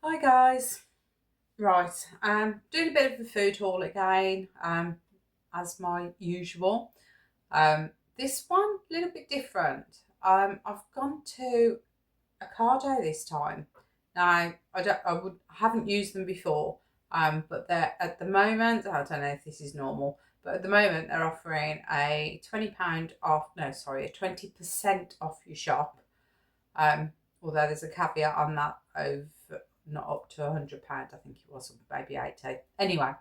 Hi guys. Right, doing a bit of a food haul again, as my usual. This one a little bit different. I've gone to Ocado this time. Now I haven't used them before. But they're at the moment. I don't know if this is normal, but at the moment they're offering a £20 off. No, sorry, a 20% off your shop. Um, Although there's a caveat on that of not up to £100, I think it was, or maybe 80. Anyway,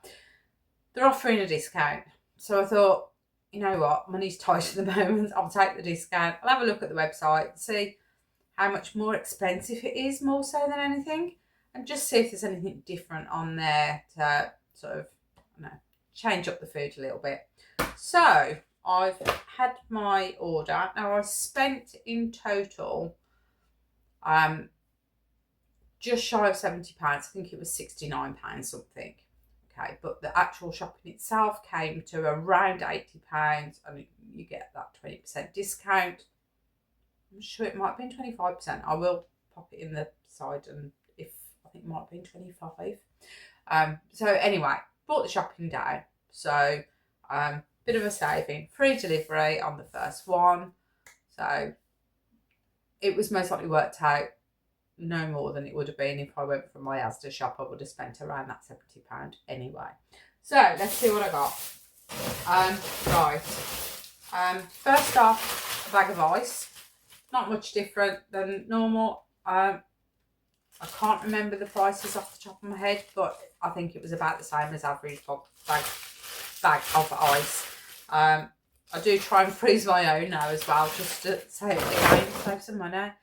they're offering a discount. So I thought, you know what, money's tight at the moment. I'll take the discount. I'll have a look at the website, see how much more expensive it is, more so than anything, and just see if there's anything different on there to sort of, I don't know, change up the food a little bit. So I've had my order. Now I spent in total um, just shy of £70. I think it was £69 something. Okay, but the actual shopping itself came to around £80, and you get that 20% discount. I'm sure it might have been 25%. I will pop it in the side, and if I think it might have been 25. So anyway, brought the shopping down. So bit of a saving. Free delivery on the first one. So it was most likely worked out no more than it would have been if I went from my Asda shop. I would have spent around that £70 anyway. So let's see what I got. Right. First off, a bag of ice. Not much different than normal. I can't remember the prices off the top of my head, but I think it was about the same as average bag of ice. I do try and freeze my own now as well, just to save again, save some money.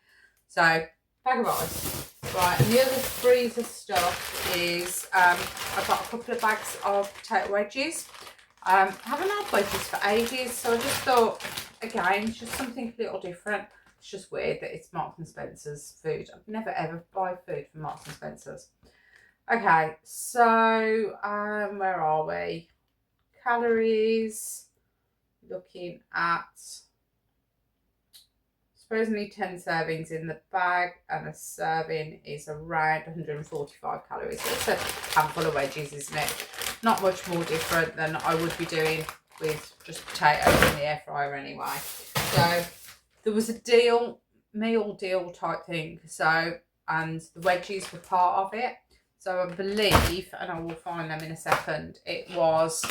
So bag of ice. Right, and the other freezer stuff is I've got a couple of bags of potato wedges. I haven't had wedges for ages, so I just thought, again, just something a little different. It's just weird that it's Marks and Spencer's food. I've never ever buy food from Marks and Spencer's. Okay, so where are we? Calories. Looking at supposedly 10 servings in the bag, and a serving is around 145 calories. So it's a handful of wedges, isn't it? Not much more different than I would be doing with just potatoes in the air fryer anyway. So there was a meal deal type thing. So, and the wedges were part of it. So I believe, and I will find them in a second, it was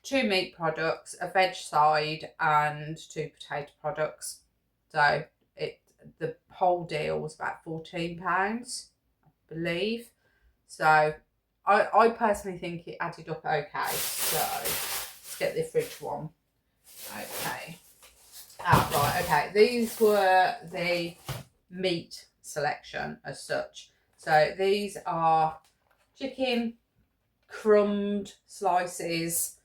2 meat products, a veg side, and 2 potato products. So the whole deal was about £14, I believe. So I personally think it added up okay. So let's get the fridge one. Okay. Right, okay. These were the meat selection as such. So these are chicken, crumbed slices.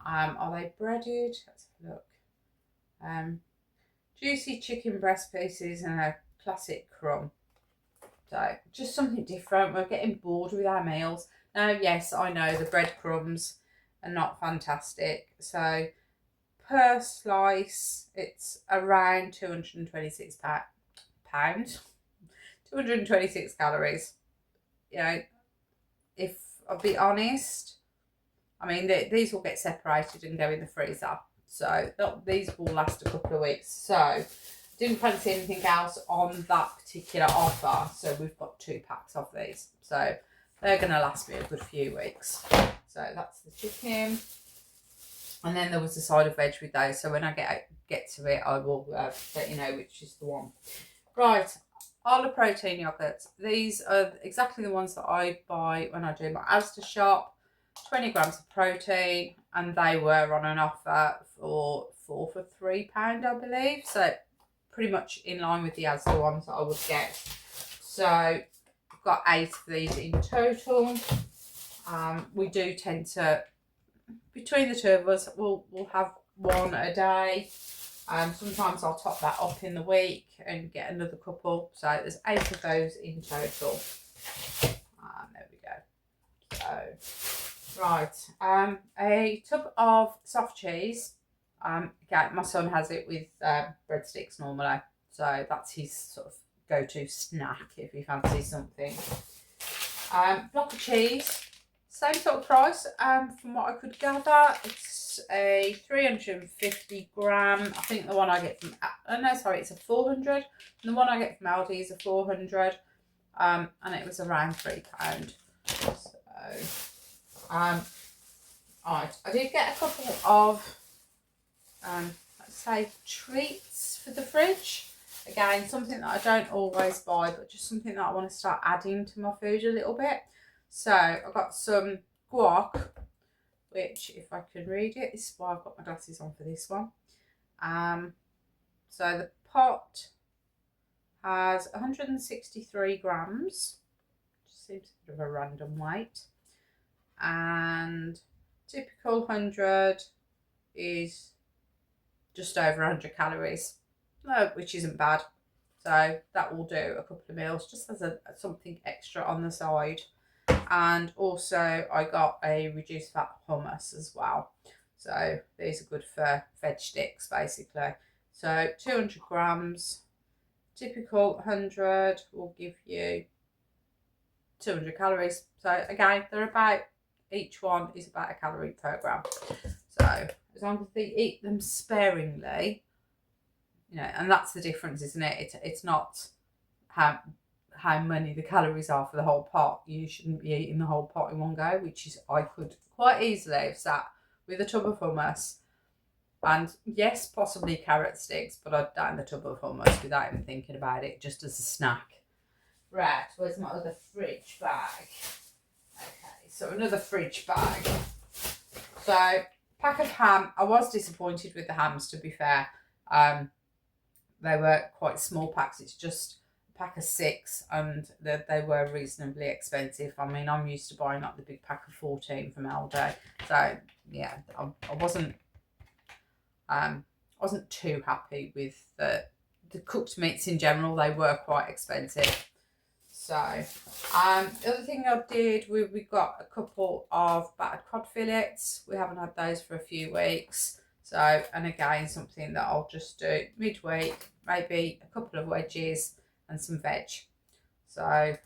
Are they breaded? Let's have a look. Juicy chicken breast pieces and a classic crumb. So just something different. We're getting bored with our meals. Now, yes, I know the breadcrumbs are not fantastic. So per slice, it's around 226 pounds. 226 calories. You know, if I'll be honest, I mean, these will get separated and go in the freezer. So these will last a couple of weeks. So didn't fancy anything else on that particular offer. So we've got 2 packs of these. So they're going to last me a good few weeks. So that's the chicken. And then there was a side of veg with those. So when I get to it, I will let you know which is the one. Right. Arla protein yogurts. These are exactly the ones that I buy when I do my Asda shop. 20 grams of protein, and they were on an offer for 4 for £3, I believe. So pretty much in line with the Asda ones that I would get. So I've got 8 of these in total. We do tend to, between the two of us, we'll have one a day. Sometimes I'll top that up in the week and get another couple. So there's 8 of those in total. There we go. So, right, a tub of soft cheese. Again, my son has it with breadsticks normally. So that's his sort of go-to snack if he fancies something. Block of cheese, same sort of price. From what I could gather, it's a 350 gram. I think the one I get from, no, sorry, it's a 400. And the one I get from Aldi is a 400. And it was around £3. So, I did get a couple of, let's say, treats for the fridge. Again, something that I don't always buy, but just something that I want to start adding to my food a little bit. So I got some guac, which, if I can read it, this is why I've got my glasses on for this one. So the pot has 163 grams, which seems a bit of a random weight. And typical 100 is just over 100 calories. No, which isn't bad. So that will do a couple of meals just as something extra on the side. And also I got a reduced fat hummus as well. So these are good for veg sticks basically. So 200 grams, typical 100 will give you 200 calories. So again, they're about, each one is about a calorie per gram. So as long as they eat them sparingly, you know, and that's the difference, isn't it? It's not how many the calories are for the whole pot. You shouldn't be eating the whole pot in one go, which is, I could quite easily have sat with a tub of hummus and, yes, possibly carrot sticks, but I'd down the tub of hummus without even thinking about it, just as a snack. Right, where's my other fridge bag? Okay, so another fridge bag. So, pack of ham. I was disappointed with the hams, to be fair. They were quite small packs. It's just a pack of 6, and they were reasonably expensive. I mean, I'm used to buying like the big pack of 14 from Aldi. So yeah, I wasn't too happy with the cooked meats in general. They were quite expensive. So the other thing I did, we got a couple of battered cod fillets. We haven't had those for a few weeks. So, and again, something that I'll just do midweek, maybe a couple of wedges and some veg. So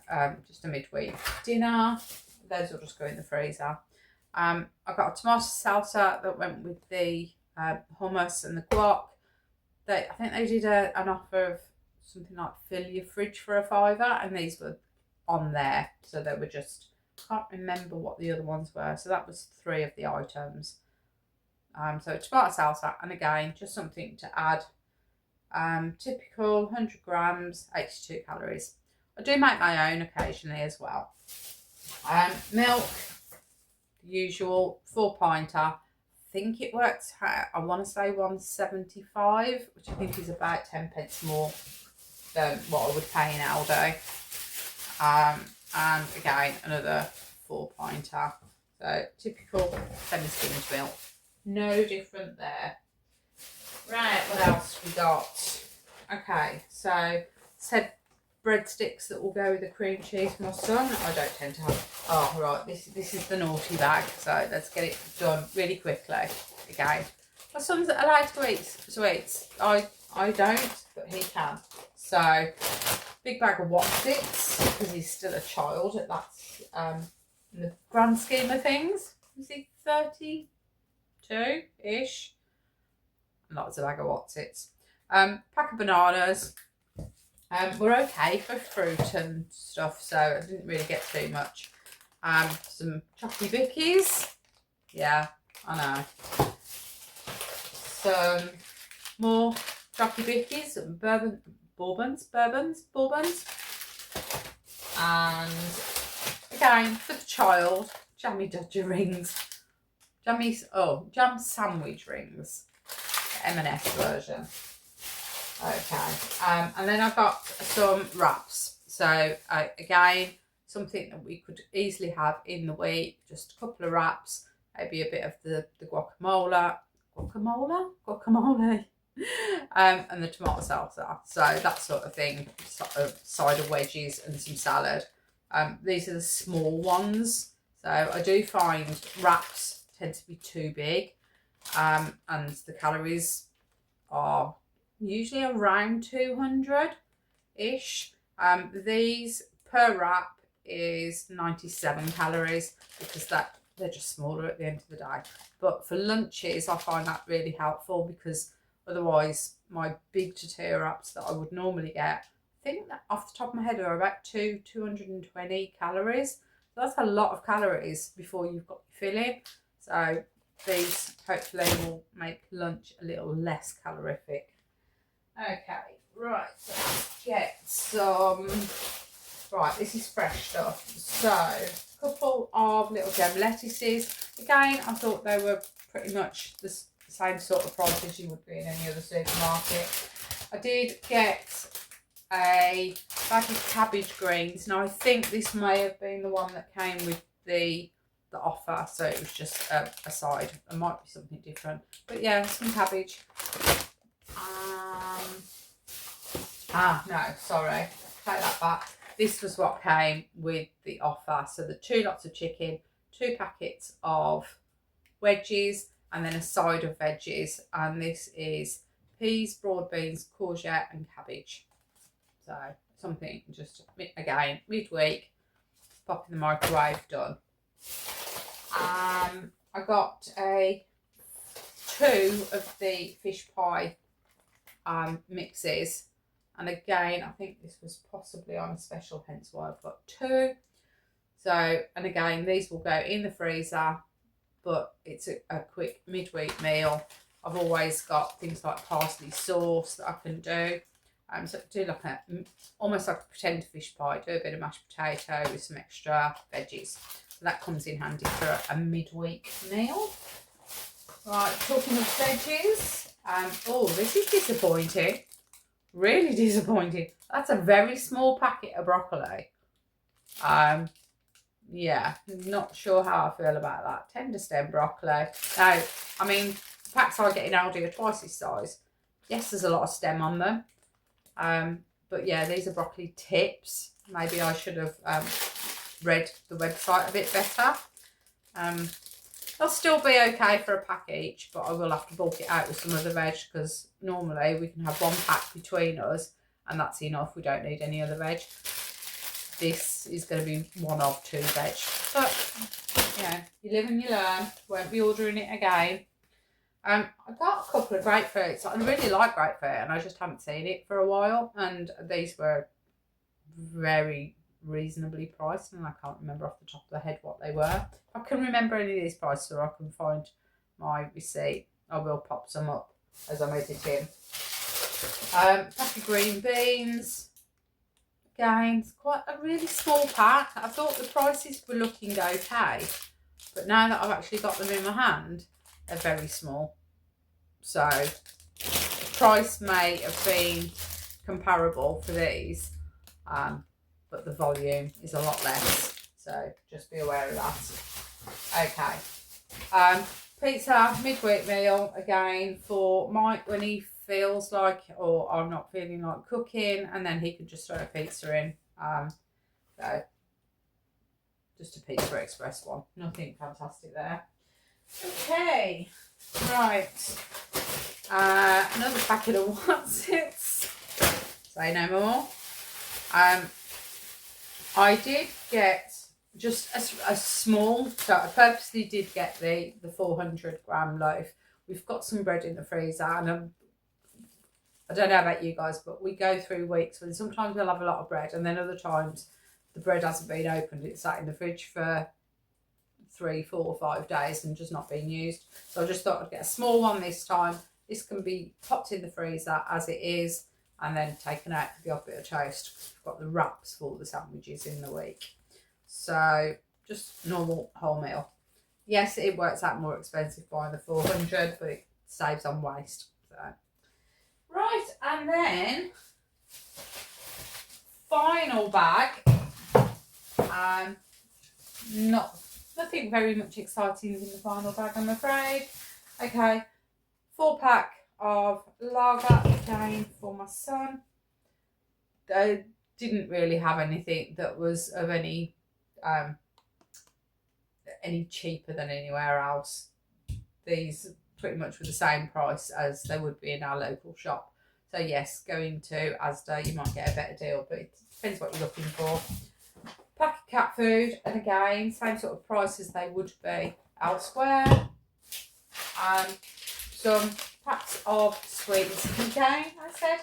just a midweek dinner. Those will just go in the freezer. I got a tomato salsa that went with the hummus and the guac. I think they did an offer of something like fill your fridge for £5, and these were on there. So they were just, can't remember what the other ones were. So that was 3 of the items. So tomato salsa, and again, just something to add. Typical 100 grams, 82 calories. I do make my own occasionally as well. Milk, usual 4-pinter. I think it works out, I want to say 175, which I think is about 10 pence more than what I would pay in Aldi. And again, another 4-pinter. So typical semi-skimmed milk. No different there. Right, what else we got? Okay, so said breadsticks that will go with the cream cheese for my son. I don't tend to have. Oh, right, this is the naughty bag. So let's get it done really quickly. Again, my son's allowed to eat sweets. I don't, but he can. So big bag of Wotsits, because he's still a child at that. In the grand scheme of things, is he 32-ish? Lots of bag of Wotsits. Pack of bananas. We're okay for fruit and stuff, so I didn't really get too much. Some chocky bickies. Yeah, I know. Some more chocky bickies, bourbons. And again, for the child, jammy dodger rings. Jam sandwich rings. M&S version. Okay, and then I've got some wraps. So again, something that we could easily have in the week. Just a couple of wraps, maybe a bit of the guacamole, and the tomato salsa. So that sort of thing. Side of wedgies and some salad. These are the small ones. So I do find wraps tend to be too big. And the calories are usually around 200-ish. These per wrap is 97 calories because they're just smaller at the end of the day. But for lunches, I find that really helpful because otherwise my big tortilla wraps that I would normally get, I think that off the top of my head are about 220 calories. So that's a lot of calories before you've got your filling. So these hopefully will make lunch a little less calorific. Okay, right, so let's get some. Right, this is fresh stuff. So, a couple of little gem lettuces. Again, I thought they were pretty much the same sort of price as you would be in any other supermarket. I did get a bag of cabbage greens. Now, I think this may have been the one that came with the offer, so it was just a side. It might be something different. But yeah, some cabbage. No, sorry. Take that back. This was what came with the offer. So the 2 lots of chicken, 2 packets of wedges, and then a side of veggies. And this is peas, broad beans, courgette, and cabbage. So something just, again, midweek, pop in the microwave, done. I got 2 of the fish pie mixes. And again, I think this was possibly on a special, hence why I've got 2. So, and again, these will go in the freezer, but it's a quick midweek meal. I've always got things like parsley sauce that I can do. So do like almost like a pretend fish pie, do a bit of mashed potato with some extra veggies. So that comes in handy for a midweek meal. Right, talking of veggies, oh, this is disappointing. Really disappointing. That's a very small packet of broccoli. Yeah, not sure how I feel about that. Tender stem broccoli. Now, I mean, the packs I get in Aldi are twice this size. Yes, there's a lot of stem on them. But yeah, these are broccoli tips. Maybe I should have read the website a bit better. They'll still be okay for a pack each, but I will have to bulk it out with some other veg because normally we can have 1 pack between us and that's enough. We don't need any other veg. This is going to be 1 of 2 veg. But, yeah, you live and you learn. Won't be ordering it again. I got a couple of grapefruits. I really like grapefruit and I just haven't seen it for a while. And these were very reasonably priced and I can't remember off the top of the head what they were. If I can remember any of these prices or I can find my receipt, I will pop some up as I'm editing. Pack of green beans. Again, it's quite a really small pack. I thought the prices were looking okay, but now that I've actually got them in my hand, they're very small. So the price may have been comparable for these, but the volume is a lot less, so just be aware of that. Okay, pizza midweek meal again for Mike when he feels like, or I'm not feeling like cooking, and then he can just throw a pizza in. So just a Pizza Express one, nothing fantastic there. Okay, right, another packet of What's-Its. Say no more. I did get just a small, so I purposely did get the 400 gram loaf. We've got some bread in the freezer and I don't know about you guys, but we go through weeks when sometimes we'll have a lot of bread and then other times the bread hasn't been opened. It's sat in the fridge for 3, 4, 5 days and just not being used. So I just thought I'd get a small one this time. This can be popped in the freezer as it is and then taken out for the odd bit of toast. We've got the wraps for the sandwiches in the week. So just normal whole meal. Yes, it works out more expensive buying the 400, but it saves on waste. So right, and then final bag. Nothing very much exciting in the final bag, I'm afraid. Okay, 4-pack of lager again for my son. They didn't really have anything that was of any cheaper than anywhere else. These pretty much were the same price as they would be in our local shop. So yes, going to Asda you might get a better deal, but it depends what you're looking for. packet cat food, and again, same sort of price as they would be elsewhere. Some packs of sweets. Again, I said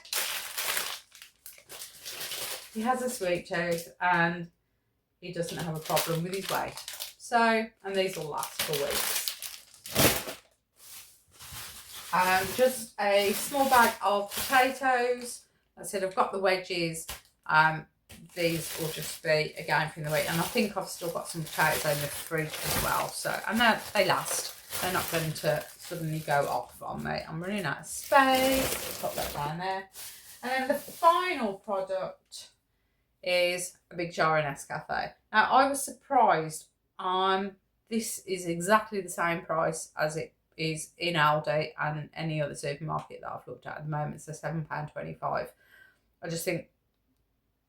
he has a sweet tooth and he doesn't have a problem with his weight. So, and these will last for weeks. Just a small bag of potatoes. I said I've got the wedges. These will just be again from the week, and I think I've still got some potatoes in the fridge as well. So, and they last. They're not going to suddenly go off on me. I'm running out of space. Pop that down there. And then the final product is a big jar of Nescafe. Now I was surprised. This is exactly the same price as it is in Aldi and any other supermarket that I've looked at the moment. So £7.25. I just think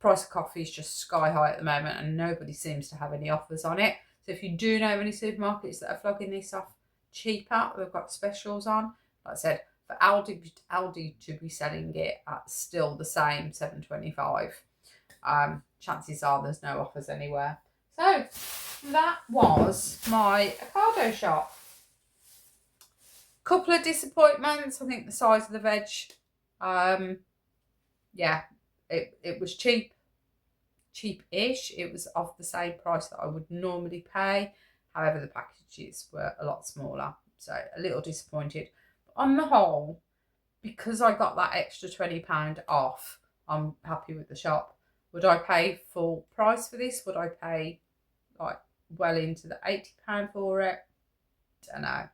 price of coffee is just sky high at the moment and nobody seems to have any offers on it. So if you do know of any supermarkets that are flogging this off cheaper, they've got specials on. Like I said, for Aldi to be selling it at still the same £7.25, chances are there's no offers anywhere. So that was my Ocado shop. Couple of disappointments. I think the size of the veg, yeah, it was cheap-ish. It was of the same price that I would normally pay. However, the packages were a lot smaller, so a little disappointed. But on the whole, because I got that extra £20 off, I'm happy with the shop. Would I pay full price for this? Would I pay like well into the £80 for it? Don't know.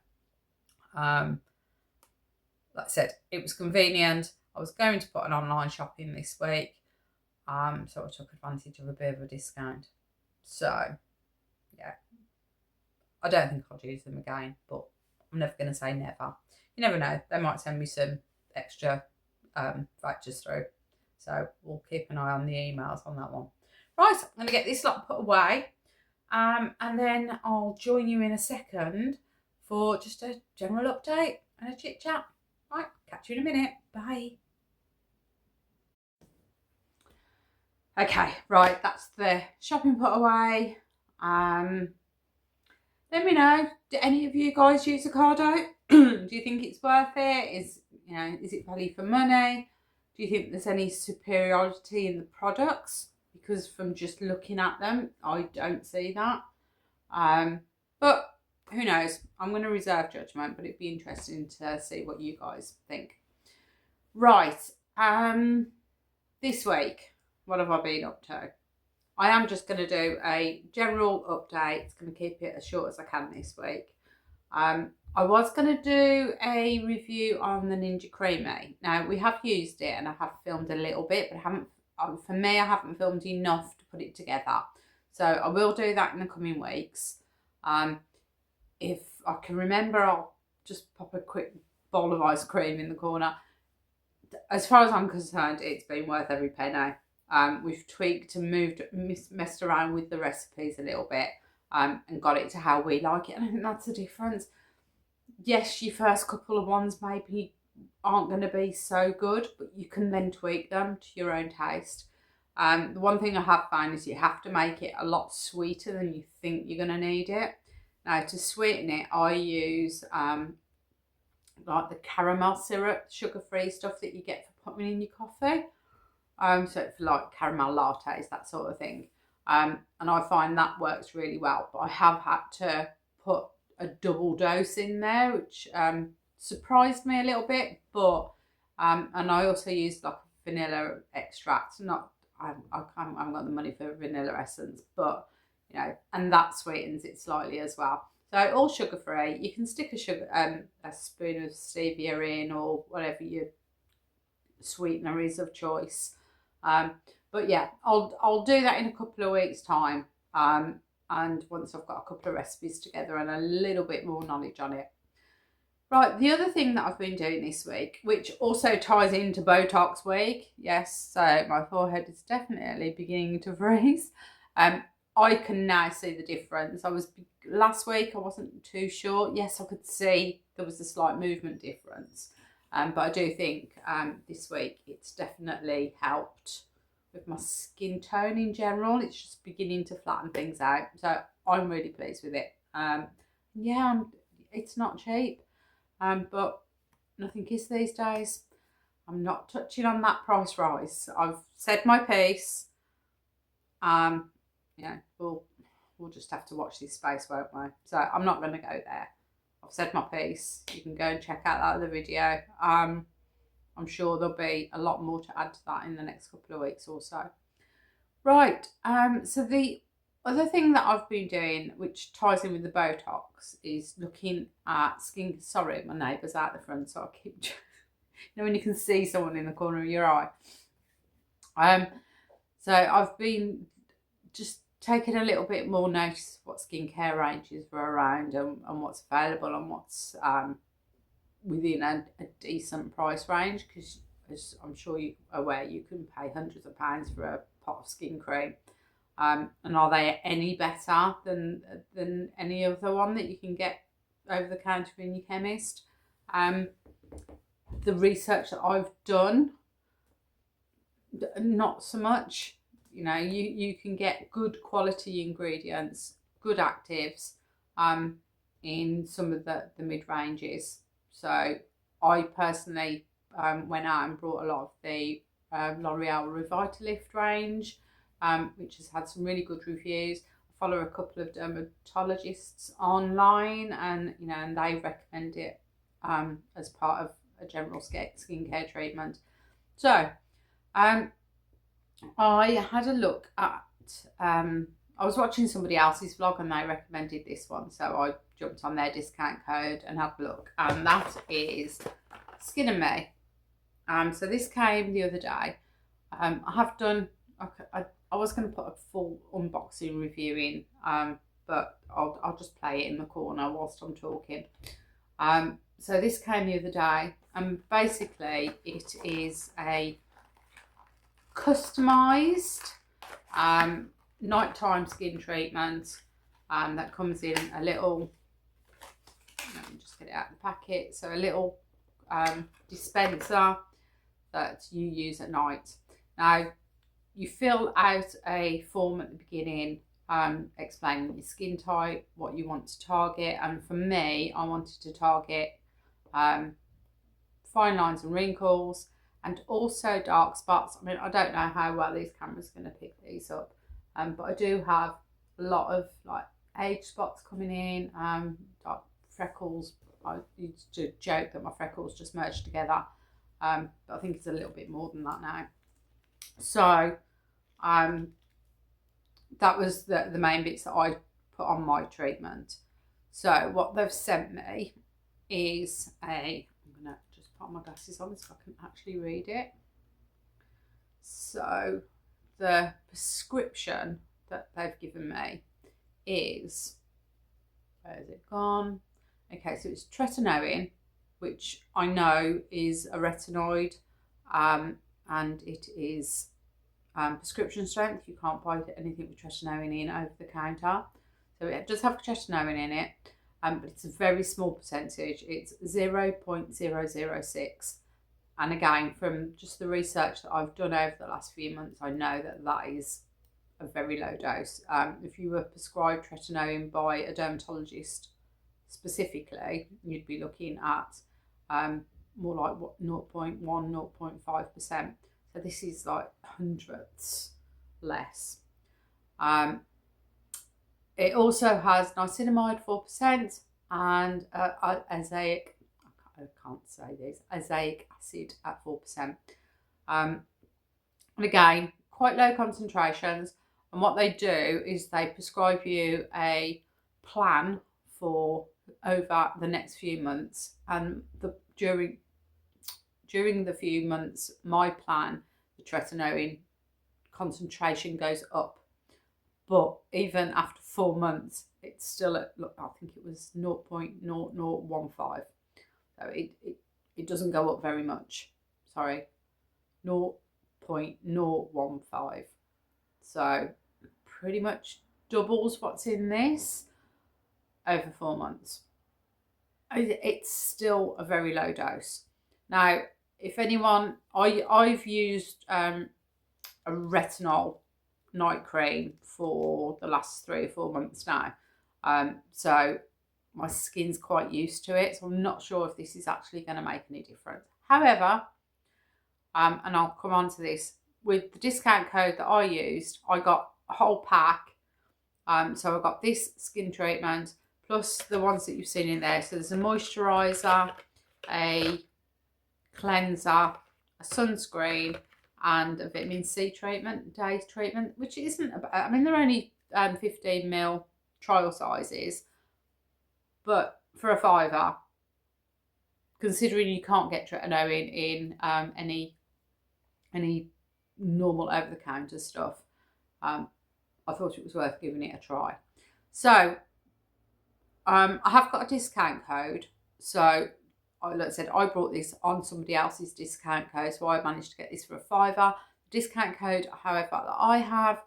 Like I said, it was convenient. I was going to put an online shopping this week, so I took advantage of a bit of a discount. So, yeah, I don't think I'll use them again, but I'm never going to say never. You never know. They might send me some extra vouchers through. So we'll keep an eye on the emails on that one. Right, I'm going to get this lot put away. And then I'll join you in a second for just a general update and a chit chat. Right, catch you in a minute. Bye. Okay, right, that's the shopping put away. Let me know, do any of you guys use Ocado? Do you think it's worth it? Is it value for money? Do you think there's any superiority in the products? Because from just looking at them, I don't see that. But who knows? I'm going to reserve judgment, but it'd be interesting to see what you guys think. Right. This week, what have I been up to? I am just going to do a general update. It's going to keep it as short as I can this week. I was going to do a review on the Ninja Creamy. Now, we have used it and I have filmed a little bit, but for me, I haven't filmed enough to put it together. So I will do that in the coming weeks. If I can remember, I'll just pop a quick bowl of ice cream in the corner. As far as I'm concerned, it's been worth every penny. We've tweaked and messed around with the recipes a little bit and got it to how we like it. And I think that's the difference. Yes, your first couple of ones maybe aren't going to be so good, but you can then tweak them to your own taste. The one thing I have found is you have to make it a lot sweeter than you think you're going to need it. Now, to sweeten it, I use like the caramel syrup, sugar-free stuff that you get for putting in your coffee. So for like caramel lattes, that sort of thing. And I find that works really well. But I have had to put a double dose in there, which surprised me a little bit. But and I also used like vanilla extract. I haven't got the money for vanilla essence, but and that sweetens it slightly as well. So all sugar free. You can stick a spoon of stevia in or whatever your sweetener is of choice. But yeah, I'll do that in a couple of weeks' time. And once I've got a couple of recipes together and a little bit more knowledge on it. Right, the other thing that I've been doing this week, which also ties into Botox week, yes, so my forehead is definitely beginning to freeze. I can now see the difference. Last week I wasn't too sure. Yes, I could see there was a slight movement difference. But I do think this week it's definitely helped with my skin tone in general. It's just beginning to flatten things out. So I'm really pleased with it. Yeah, it's not cheap, but nothing is these days. I'm not touching on that price rise. I've said my piece. Yeah, we'll just have to watch this space, won't we? So I'm not going to go there. I've said my piece. You can go and check out that other video. I'm sure there'll be a lot more to add to that in the next couple of weeks or so. Right, so the other thing that I've been doing, which ties in with the Botox, is looking at skin. Sorry, my neighbour's out the front, so I keep, you know, when you can see someone in the corner of your eye. So I've been just taking a little bit more notice of what skincare ranges were around and what's available and what's within a decent price range, because as I'm sure you're aware, you can pay hundreds of pounds for a pot of skin cream. And are they any better than any other one that you can get over the counter in your chemist? The research that I've done, not so much. You know, you can get good quality ingredients, good actives, in some of the mid-ranges. So I personally went out and brought a lot of the L'Oreal Revitalift range, which has had some really good reviews. I follow a couple of dermatologists online, and you know, and they recommend it as part of a general skincare treatment. So I had a look at, I was watching somebody else's vlog and they recommended this one. So I jumped on their discount code and had a look. And that is Skin and Me. So this came the other day. I have done, I was going to put a full unboxing review in, but I'll just play it in the corner whilst I'm talking. So this came the other day, and basically it is a customized nighttime skin treatment that comes in a little, let me just get it out of the packet, so a little dispenser that you use at night. Now you fill out a form at the beginning explaining your skin type, what you want to target, and for me I wanted to target fine lines and wrinkles, and also dark spots. I mean, I don't know how well these cameras are going to pick these up, but I do have a lot of like age spots coming in, dark freckles. I used to joke that my freckles just merged together, but I think it's a little bit more than that now. So that was the main bits that I put on my treatment. So what they've sent me is I'm going to just put my glasses on so I can actually read it. So the prescription that they've given me is, where is it gone? Okay, so it's tretinoin, which I know is a retinoid, and it is prescription strength. You can't buy anything with tretinoin in over the counter. So it does have tretinoin in it, but it's a very small percentage. It's 0.006. And again, from just the research that I've done over the last few months, I know that that is a very low dose. If you were prescribed tretinoin by a dermatologist specifically, you'd be looking at more like 0.1, 0.5%. So this is like hundredths less. It also has niacinamide 4% and azelaic, I can't say this, azelaic acid at 4%. And again, quite low concentrations. And what they do is they prescribe you a plan for over the next few months, and during the few months, my plan, the tretinoin concentration goes up, but even after 4 months, it's still at, look, I think it was 0.0015. So it doesn't go up very much. Sorry, 0.015. So pretty much doubles what's in this over 4 months. It's still a very low dose. Now, if anyone, I've used a retinol night cream for the last 3 or 4 months now. So my skin's quite used to it. So I'm not sure if this is actually going to make any difference. However, and I'll come on to this, with the discount code that I used, I got a whole pack. So I got this skin treatment plus the ones that you've seen in there. So there's a moisturiser, a cleanser, a sunscreen, and a vitamin C treatment, day treatment, which isn't about, I mean, they're only 15ml trial sizes, but for a £5, considering you can't get tretinoin in any normal over-the-counter stuff, I thought it was worth giving it a try. So I have got a discount code. So like I said, I brought this on somebody else's discount code, so I managed to get this for a £5. The discount code, however, that I have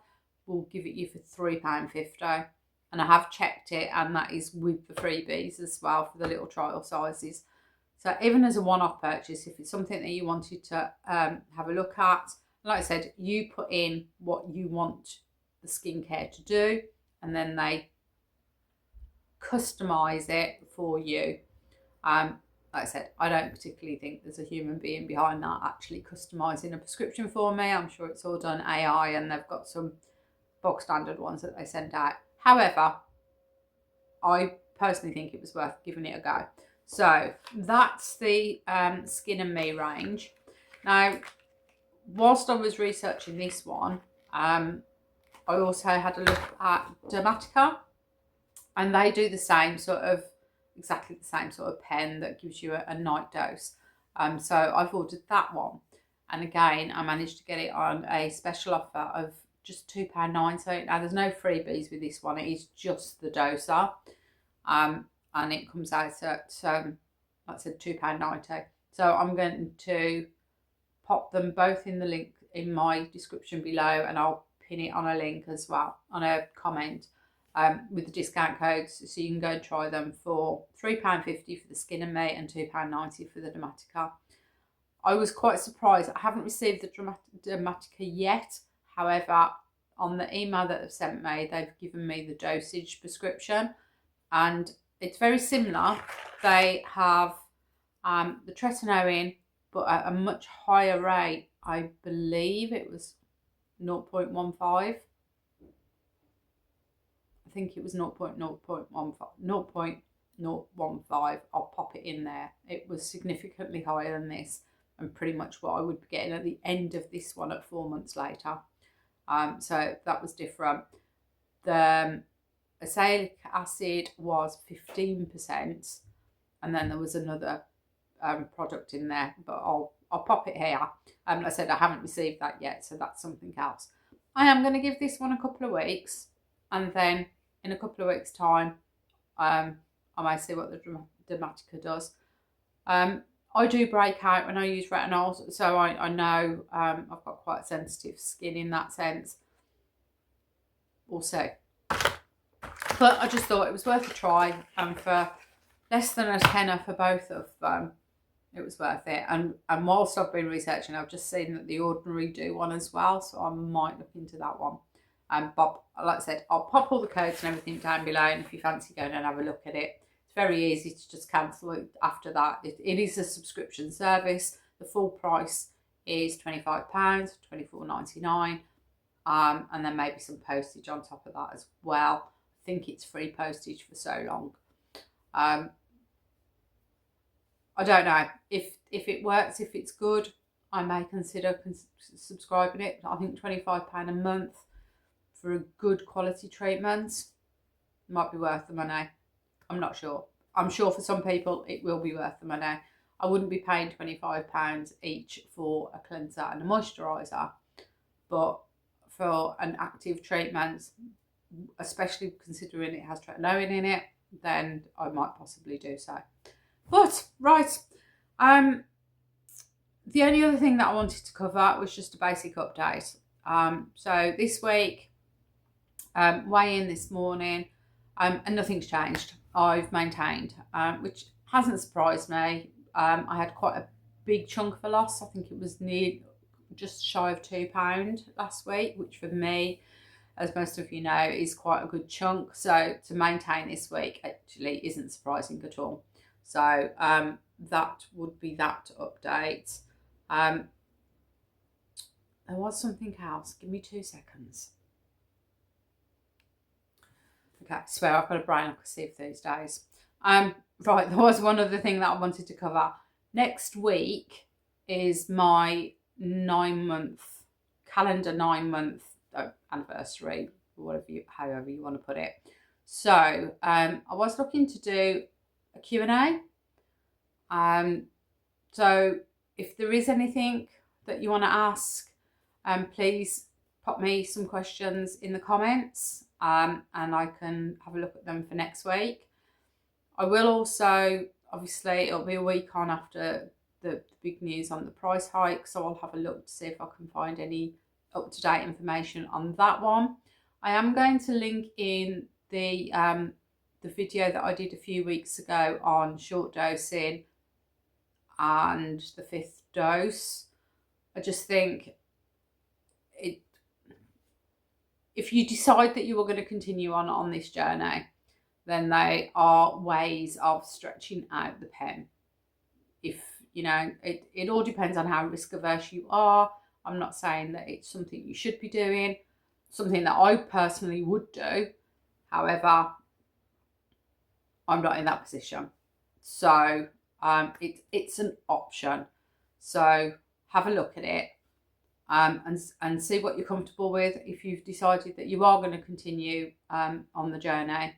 will give it you for £3.50, and I have checked it, and that is with the freebies as well for the little trial sizes. So even as a one-off purchase, if it's something that you wanted to have a look at, like I said, you put in what you want the skincare to do, and then they customize it for you. Like I said, I don't particularly think there's a human being behind that actually customizing a prescription for me. I'm sure it's all done AI, and they've got some bog standard ones that they send out. However, I personally think it was worth giving it a go. So that's the Skin and Me range. Now, whilst I was researching this one, I also had a look at Dermatica, and they do the same sort of, exactly the same sort of pen that gives you a night dose. So I've ordered that one, and again I managed to get it on a special offer of just £2.90. Now there's no freebies with this one, it is just the doser, and it comes out at like I said, £2.90. So I'm going to pop them both in the link in my description below, and I'll pin it on a link as well, on a comment, with the discount codes, so you can go and try them for £3.50 for the Skin and Me and £2.90 for the Dermatica. I was quite surprised. I haven't received the Dermatica yet. However, on the email that they've sent me, they've given me the dosage prescription, and it's very similar. They have the tretinoin, but at a much higher rate. I believe it was 0.15. I think it was 0.015. I'll pop it in there. It was significantly higher than this, and pretty much what I would be getting at the end of this one at 4 months later. So that was different. The azelaic acid was 15%, and then there was another product in there, but I'll pop it here. Like I said, I haven't received that yet, so that's something else. I am going to give this one a couple of weeks, and then in a couple of weeks' time, I may see what the Dermatica does. I do break out when I use retinols, so I know I've got quite sensitive skin in that sense. We'll see. But I just thought it was worth a try, and for less than a tenner for both of them, it was worth it. And whilst I've been researching, I've just seen that The Ordinary do one as well, so I might look into that one. But like I said, I'll pop all the codes and everything down below, and if you fancy going and have a look at it, it's very easy to just cancel it after that. It is a subscription service. The full price is £25, £24.99, and then maybe some postage on top of that as well. I think it's free postage for so long. I don't know if it works, if it's good. I may consider subscribing it. I think £25 a month for a good quality treatment might be worth the money. I'm not sure. I'm sure for some people it will be worth the money. I wouldn't be paying £25 each for a cleanser and a moisturiser, but for an active treatment, especially considering it has tretinoin in it, then I might possibly do so. But right, the only other thing that I wanted to cover was just a basic update. So this week, weigh in this morning, and nothing's changed. I've maintained, which hasn't surprised me. I had quite a big chunk of a loss. I think it was just shy of £2 last week, which for me, as most of you know, is quite a good chunk. So to maintain this week actually isn't surprising at all. So that would be that update. There was something else. Give me 2 seconds. Okay, I swear I've got a brain like a sieve these days. Right, there was one other thing that I wanted to cover. Next week is my 9-month, calendar 9-month anniversary, however you want to put it. So I was looking to do a Q&A. So if there is anything that you want to ask, please pop me some questions in the comments, and I can have a look at them for next week. I will also, obviously, it'll be a week on after the big news on the price hike, so I'll have a look to see if I can find any up-to-date information on that one. I am going to link in the video that I did a few weeks ago on short dosing and the 5th dose. I just think if you decide that you are going to continue on this journey, then they are ways of stretching out the pen. If, you know, it all depends on how risk averse you are. I'm not saying that it's something you should be doing, something that I personally would do. However, I'm not in that position. So it's an option. So have a look at it and see what you're comfortable with. If you've decided that you are going to continue on the journey,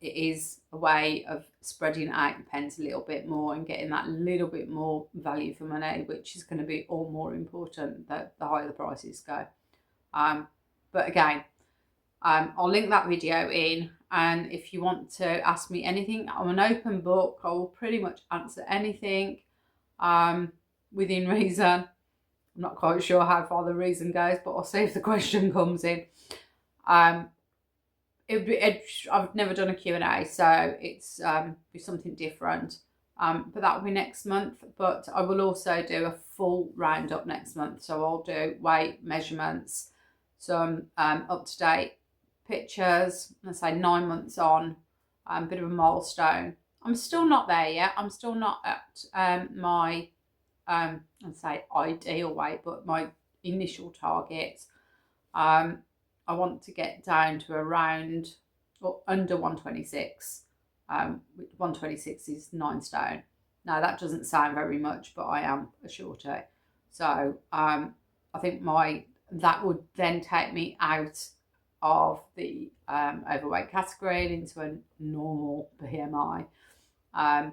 it is a way of spreading out the pens a little bit more and getting that little bit more value for money, which is going to be all more important the higher the prices go. But again, I'll link that video in, and if you want to ask me anything, I'm an open book. I will pretty much answer anything within reason. I'm not quite sure how far the reason goes, but I'll see if the question comes in. I've never done a Q&A, so it's be something different. But that will be next month. But I will also do a full roundup next month. So I'll do weight measurements, some up-to-date pictures. Let's say 9 months on, a bit of a milestone. I'm still not there yet. I'm still not at my I'd say ideal weight, but my initial target. I want to get down to around or under 126. 126 is 9 stone. Now that doesn't sound very much, but I am a shorter. So I think that would then take me out of the overweight category and into a normal BMI. I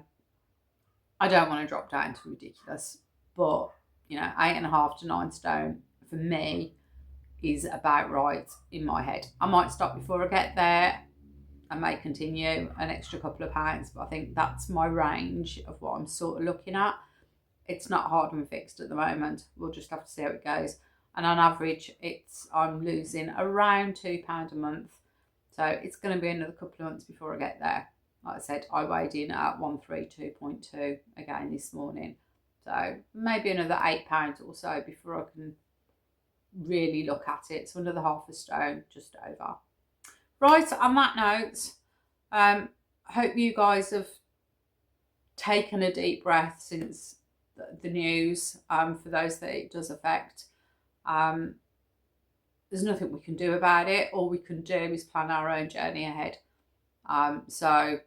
don't want to drop down to ridiculous, but 8.5 to 9 stone for me is about right in my head. I might stop before I get there. I may continue an extra couple of pounds, but I think that's my range of what I'm sort of looking at. It's not hard and fixed at the moment. We'll just have to see how it goes. And on average, I'm losing around £2 a month. So it's going to be another couple of months before I get there. Like I said, I weighed in at 132.2 again this morning. So maybe another £8 or so before I can really look at it. So another half a stone, just over. Right, on that note, I hope you guys have taken a deep breath since the news, for those that it does affect. There's nothing we can do about it. All we can do is plan our own journey ahead. So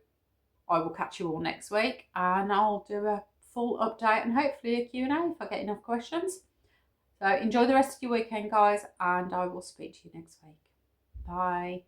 I will catch you all next week, and I'll do a full update and hopefully a Q&A if I get enough questions. So enjoy the rest of your weekend, guys, and I will speak to you next week. Bye.